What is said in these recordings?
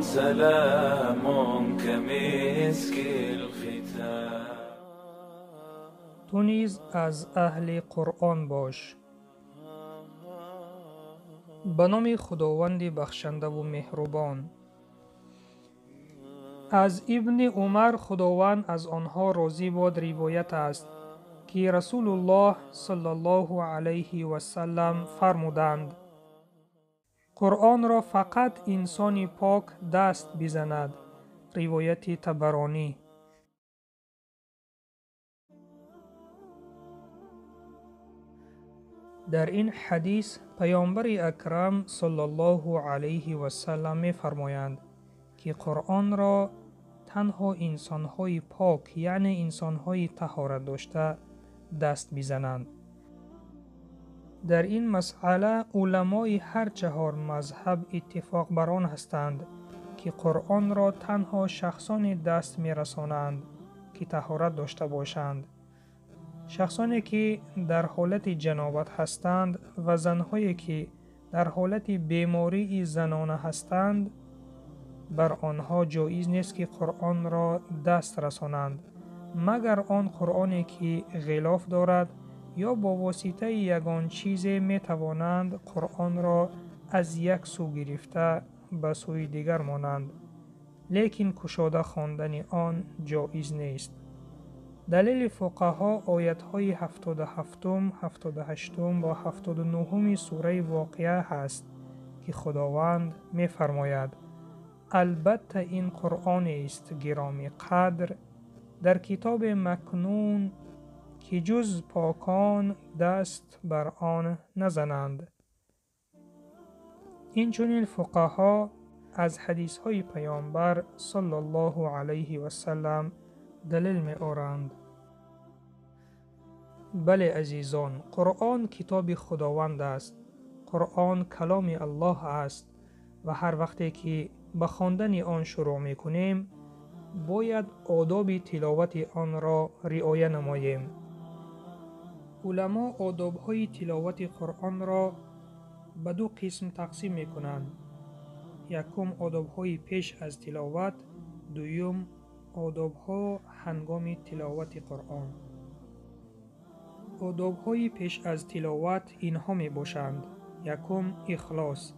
سلام كمسك الختام. تو نیز از اهل قرآن باش. به نام خداوند بخشنده و مهربان. از ابن عمر خداوند از آنها راضی باد روایت است که رسول الله صلی الله علیه و سلم فرمودند: قرآن را فقط انسان پاک دست بزند. روایت طبرانی. در این حدیث پیامبر اکرم صلی الله علیه و سلم می فرمایند که قرآن را تنها انسان‌های پاک یعنی انسان‌های طهارت داشته دست بزنند. در این مسئله علمای هر 4 مذهب اتفاق بر آن هستند که قرآن را تنها شخصان دست می‌رسانند که طهارت داشته باشند. شخصانی که در حالت جنابت هستند و زنهایی که در حالت بیماری زنانه هستند، بر آنها جایز نیست که قرآن را دست رسانند مگر آن قرآنی که غلاف دارد یا با واسطه یگان چیز می توانند قرآن را از یک سو گرفته به سوی دیگر مانند، لیکن کشاده خواندن آن جایز نیست. دلیل فقها آیت های 77 78 و 79 سوره واقعه هست که خداوند می فرماید: البته این قرآن است گرامی قدر در کتاب مکنون که جز پاکان دست بر آن نزنند. این چنین فقها از حدیث های پیامبر صلی الله علیه و سلم دلیل می آورند. بله عزیزان، قرآن کتاب خداوند است. قرآن کلام الله است و هر وقتی که به خواندن آن شروع می کنیم باید آداب تلاوت آن را رعایت نماییم. علما آداب های تلاوت قرآن را به 2 قسم تقسیم می کنند. یکم آداب های پیش از تلاوت، دوم آداب ها هنگام تلاوت قرآن. آداب های پیش از تلاوت اینها می باشند: یکم اخلاص.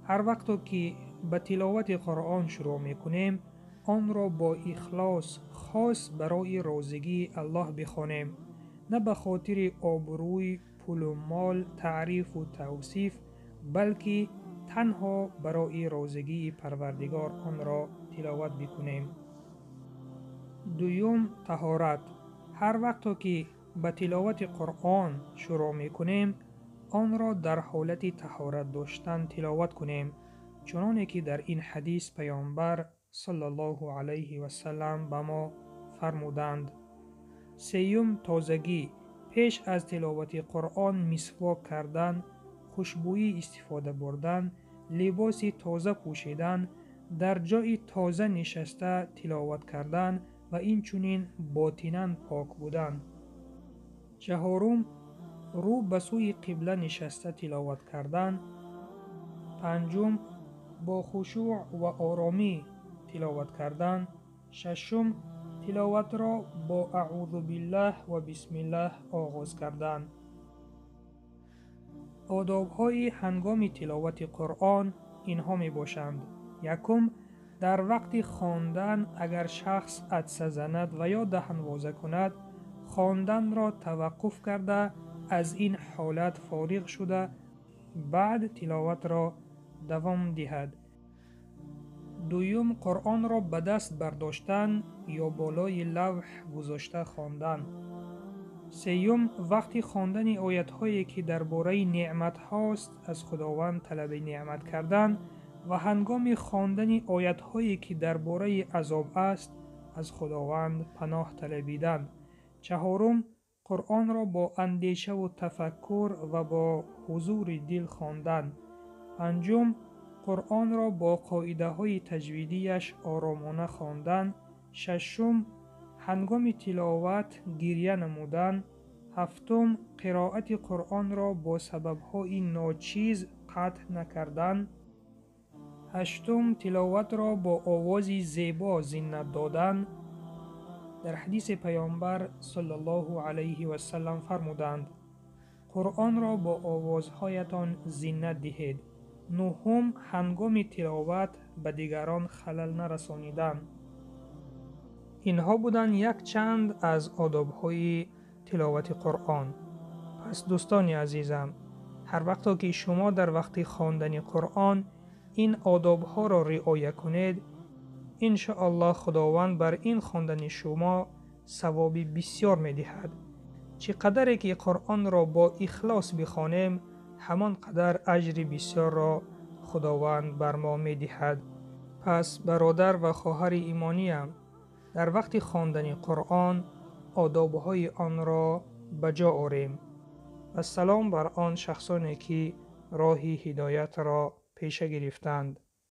هر وقت که به تلاوت قرآن شروع می کنیم آن را با اخلاص خاص برای رازگی الله بخوانیم، نه به خاطر آبروی، پول و مال، تعریف و توصیف، بلکه تنها برای رازگی پروردگار آن را تلاوت بکنیم. دوم طهارت. هر وقت که به تلاوت قرآن شروع می کنیم آن را در حالت طهارت داشتن تلاوت کنیم، چنانه که در این حدیث پیامبر صلی الله علیه و سلم به ما فرمودند. سیوم تازگی. پیش از تلاوت قرآن مسواک کردن، خوشبویی استفاده بردن، لباس تازه پوشیدن، در جای تازه نشسته تلاوت کردن و این چنین باطناً پاک بودن. چهارم رو به سوی قبله نشسته تلاوت کردن. پنجم با خشوع و آرامی تلاوت کردن. ششم تلاوت را با اعوذ بالله و بسم الله آغاز کردن. آداب های هنگام تلاوت قرآن اینها می باشند: یکم در وقت خواندن اگر شخص عطسه زند و یا دهن واضح کند خواندن را توقف کرده از این حالت فارغ شده بعد تلاوت را دوام دهد. دوم قرآن را به دست برداشتن یا بالای لوح گذاشته خواندن. سیوم وقتی خواندن آیت هایی که درباره نعمت هاست از خداوند طلب نعمت کردن و هنگام خواندن آیت هایی که درباره عذاب است از خداوند پناه طلبیدن. چهارم قرآن را با اندیشه و تفکر و با حضور دل خواندن. پنجم قرآن را با قاعده های تجویدیش آرامانه خواندن. ششم هنگام تلاوت گریه نمودن. هفتم قرائت قرآن را با سبب های ناچیز قطع نکردن. هشتم، تلاوت را با آوازی زیبا زینت دادن. در حدیث پیامبر صلی الله علیه و سلم فرمودند قرآن را با آوازهایتان زینت دهید. نهم، هنگام تلاوت به دیگران خلل نرسانیدن. اینها بودند یک چند از آداب‌های تلاوت قرآن. پس دوستان عزیزم، هر وقت که شما در وقت خواندن قرآن این آداب‌ها را رعایت کنید، ان شاء الله خداوند بر این خواندن شما ثواب بسیار می‌دهد. چقدر که قرآن را با اخلاص بخوانیم، همان قدر اجر بسیار را خداوند بر ما می‌دهد. پس برادر و خواهر ایمانیم، در وقت خواندن قرآن آداب‌های آن را بجا آوریم و سلام بر آن شخصانی که راه هدایت را پیش گرفتند.